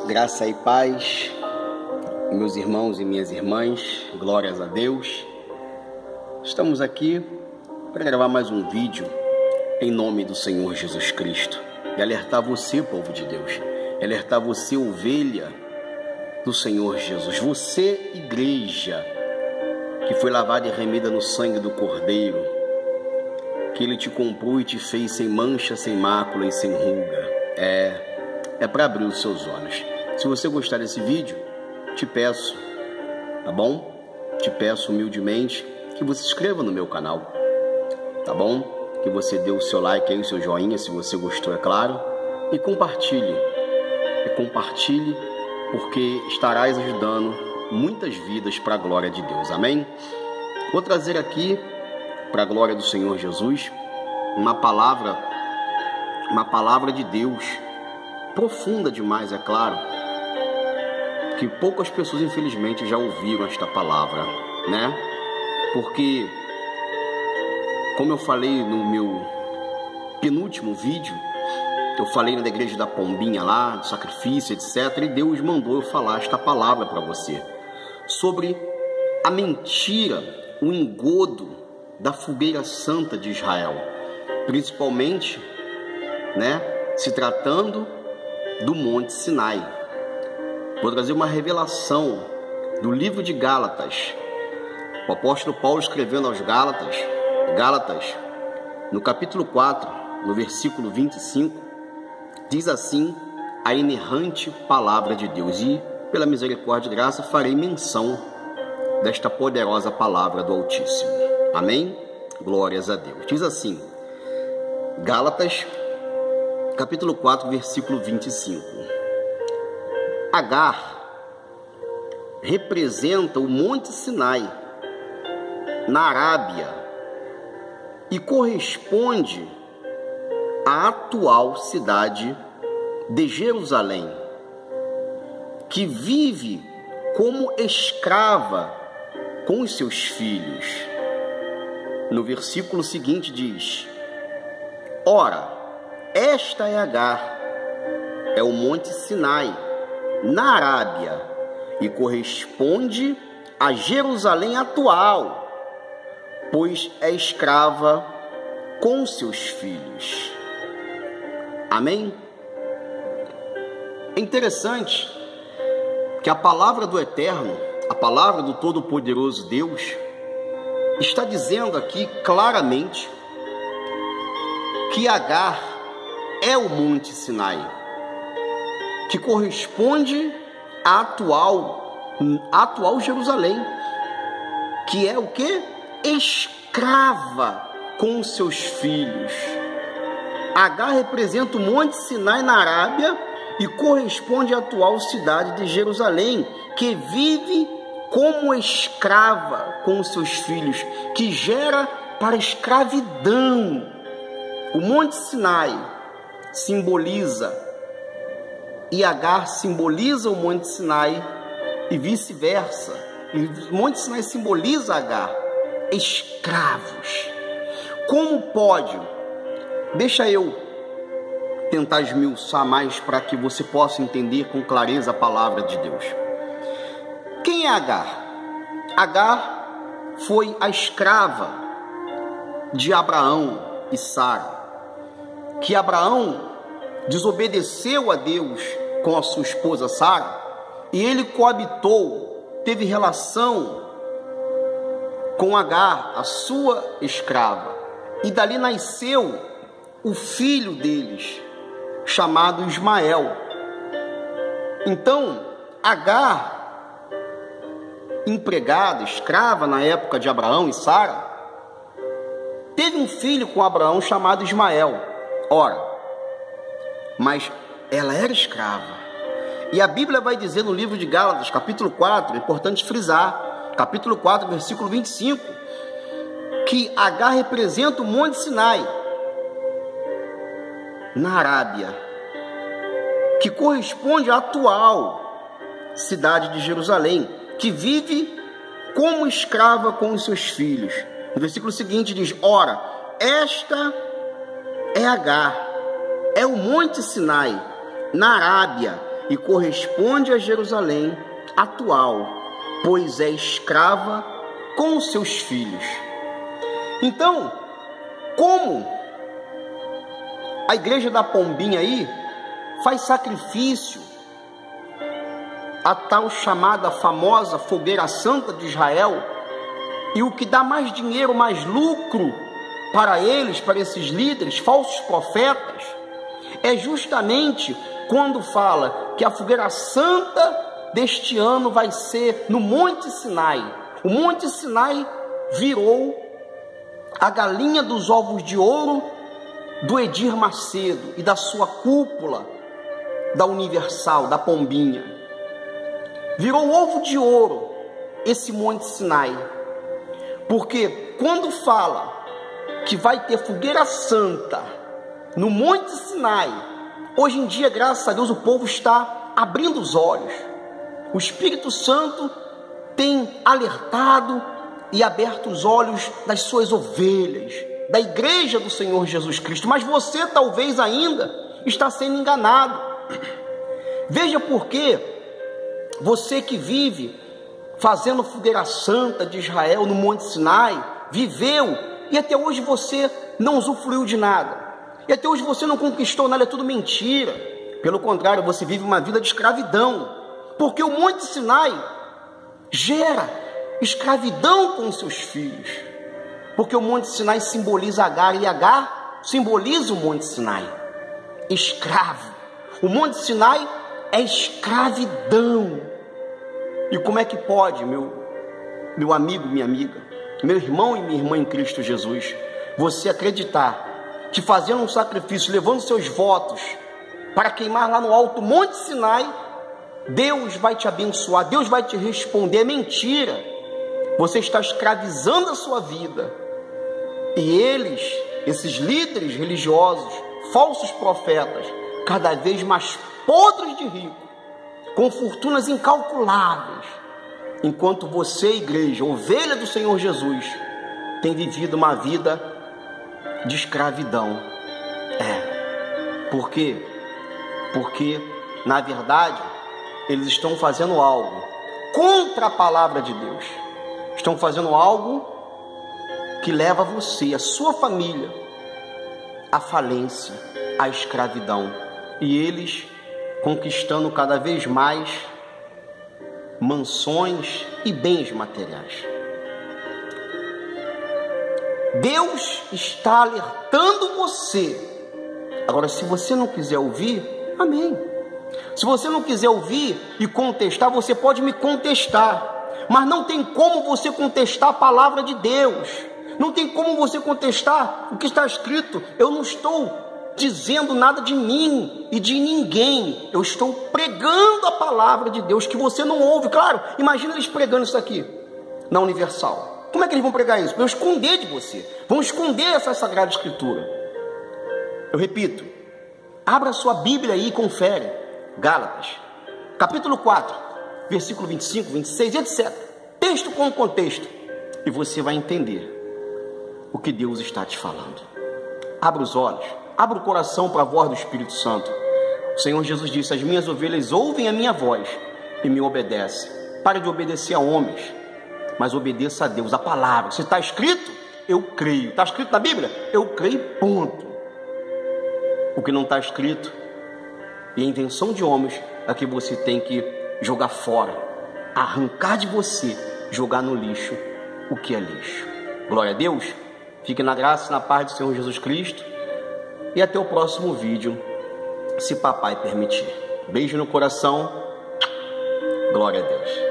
Graça e paz, meus irmãos e minhas irmãs, glórias a Deus. Estamos aqui para gravar mais um vídeo em nome do Senhor Jesus Cristo e alertar você, povo de Deus, alertar você, ovelha do Senhor Jesus, você, igreja, que foi lavada e remida no sangue do Cordeiro, que Ele te comprou e te fez sem mancha, sem mácula e sem ruga. É para abrir os seus olhos. Se você gostar desse vídeo, te peço, tá bom? Te peço humildemente que você se inscreva no meu canal, tá bom? Que você dê o seu like aí, o seu joinha, se você gostou, é claro. E compartilhe. Compartilhe, porque estarás ajudando muitas vidas para a glória de Deus, amém? Vou trazer aqui, para a glória do Senhor Jesus, uma palavra de Deus, profunda demais, é claro, que poucas pessoas, infelizmente, já ouviram esta palavra, né? Porque, como eu falei no meu penúltimo vídeo, eu falei na igreja da Pombinha lá, do sacrifício, etc. E Deus mandou eu falar esta palavra para você, sobre a mentira, o engodo da fogueira santa de Israel, principalmente, né, se tratando do Monte Sinai. Vou trazer uma revelação do livro de Gálatas. O apóstolo Paulo escrevendo aos Gálatas, no capítulo 4, no versículo 25, diz assim a inerrante palavra de Deus. E, pela misericórdia e graça, farei menção desta poderosa palavra do Altíssimo. Amém? Glórias a Deus. Diz assim, Gálatas, capítulo 4, versículo 25. Agar representa o Monte Sinai, na Arábia, e corresponde à atual cidade de Jerusalém, que vive como escrava com os seus filhos. No versículo seguinte diz: ora, esta é Agar, é o Monte Sinai, na Arábia, e corresponde a Jerusalém atual, pois é escrava com seus filhos. Amém? É interessante que a palavra do Eterno, a palavra do Todo-Poderoso Deus, está dizendo aqui claramente que Agar é o Monte Sinai, que corresponde à atual Jerusalém, que é o quê? Escrava com seus filhos. Agar representa o Monte Sinai na Arábia e corresponde à atual cidade de Jerusalém, que vive como escrava com seus filhos, que gera para escravidão. O Monte Sinai simboliza, e Agar simboliza o Monte Sinai, e vice-versa. O Monte Sinai simboliza Agar, escravos. Como pode? Deixa eu tentar esmiuçar mais para que você possa entender com clareza a palavra de Deus. Quem é Agar? Agar foi a escrava de Abraão e Sara, que Abraão desobedeceu a Deus com a sua esposa Sara, e ele coabitou, teve relação com Agar, a sua escrava, e dali nasceu o filho deles, chamado Ismael. Então, Agar, empregada, escrava na época de Abraão e Sara, teve um filho com Abraão chamado Ismael. Ora, mas ela era escrava. E a Bíblia vai dizer no livro de Gálatas, capítulo 4, é importante frisar, capítulo 4, versículo 25, que Agar representa o Monte Sinai, na Arábia, que corresponde à atual cidade de Jerusalém, que vive como escrava com os seus filhos. No versículo seguinte diz: ora, esta é Agar, é o Monte Sinai, na Arábia, e corresponde a Jerusalém atual, pois é escrava com os seus filhos. Então, como a igreja da Pombinha aí faz sacrifício a tal chamada famosa fogueira santa de Israel, e o que dá mais dinheiro, mais lucro para eles, para esses líderes, falsos profetas, é justamente quando fala que a fogueira santa deste ano vai ser no Monte Sinai. O Monte Sinai virou a galinha dos ovos de ouro do Edir Macedo e da sua cúpula da Universal, da Pombinha. Virou ovo de ouro esse Monte Sinai, porque quando fala que vai ter fogueira santa no Monte Sinai, hoje em dia, graças a Deus, o povo está abrindo os olhos. O Espírito Santo tem alertado e aberto os olhos das suas ovelhas, da igreja do Senhor Jesus Cristo, mas você talvez ainda está sendo enganado. Veja por que você que vive fazendo fogueira santa de Israel no Monte Sinai, viveu e até hoje você não usufruiu de nada, e até hoje você não conquistou nada, é tudo mentira. Pelo contrário, você vive uma vida de escravidão, porque o Monte Sinai gera escravidão com os seus filhos, porque o Monte Sinai simboliza Agar, e Agar simboliza o Monte Sinai, escravo. O Monte Sinai é escravidão. E como é que pode, meu amigo, minha amiga, meu irmão e minha irmã em Cristo Jesus, você acreditar que fazendo um sacrifício, levando seus votos para queimar lá no alto Monte Sinai, Deus vai te abençoar, Deus vai te responder? É mentira. Você está escravizando a sua vida. E eles, esses líderes religiosos, falsos profetas, cada vez mais podres de rico, com fortunas incalculáveis, enquanto você, igreja, ovelha do Senhor Jesus, tem vivido uma vida de escravidão. Por quê? Porque, na verdade, eles estão fazendo algo contra a palavra de Deus. Estão fazendo algo que leva você, a sua família, à falência, à escravidão. E eles conquistando cada vez mais mansões e bens materiais. Deus está alertando você. Agora, se você não quiser ouvir, amém. Se você não quiser ouvir e contestar, você pode me contestar, mas não tem como você contestar a palavra de Deus. Não tem como você contestar o que está escrito. Eu não estou dizendo nada de mim e de ninguém. Eu estou pregando a palavra de Deus, que você não ouve. Claro, imagina eles pregando isso aqui na Universal. Como é que eles vão pregar isso? Vão esconder de você. Vão esconder essa Sagrada Escritura. Eu repito, abra sua Bíblia aí e confere. Gálatas, capítulo 4, versículo 25, 26, etc. Texto com contexto. E você vai entender o que Deus está te falando. Abra os olhos, abra o coração para a voz do Espírito Santo. O Senhor Jesus disse: as minhas ovelhas ouvem a minha voz e me obedecem. Pare de obedecer a homens, mas obedeça a Deus, a palavra. Se está escrito, eu creio. Está escrito na Bíblia? Eu creio, ponto. O que não está escrito e a intenção de homens é que você tem que jogar fora, arrancar de você, jogar no lixo o que é lixo. Glória a Deus. Fique na graça e na paz do Senhor Jesus Cristo. E até o próximo vídeo, se papai permitir. Beijo no coração. Glória a Deus.